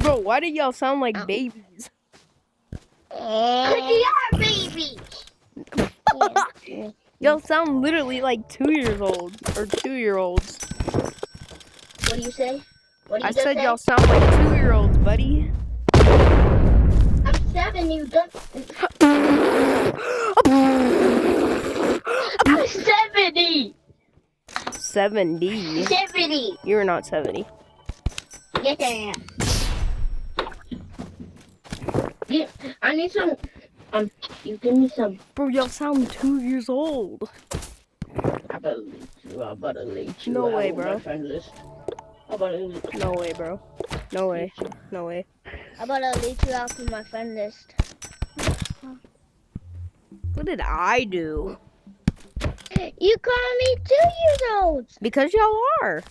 Bro, why do y'all sound like babies? You are babies. Y'all sound literally like 2 years old or 2-year-olds. What do you say? What do I you just said say? y'all sound like 2-year-olds, buddy. I'm 7. You don't. I'm 70. 70. 70. You're not 70. Yes, I am. Yeah, I need some. You give me some. Bro, y'all sound 2 years old. I better delete you. No out way, of bro. my friend list. I better delete No way, bro. No way. No way. I better delete you out from my friend list. What did I do? You call me 2 years old. Because y'all are.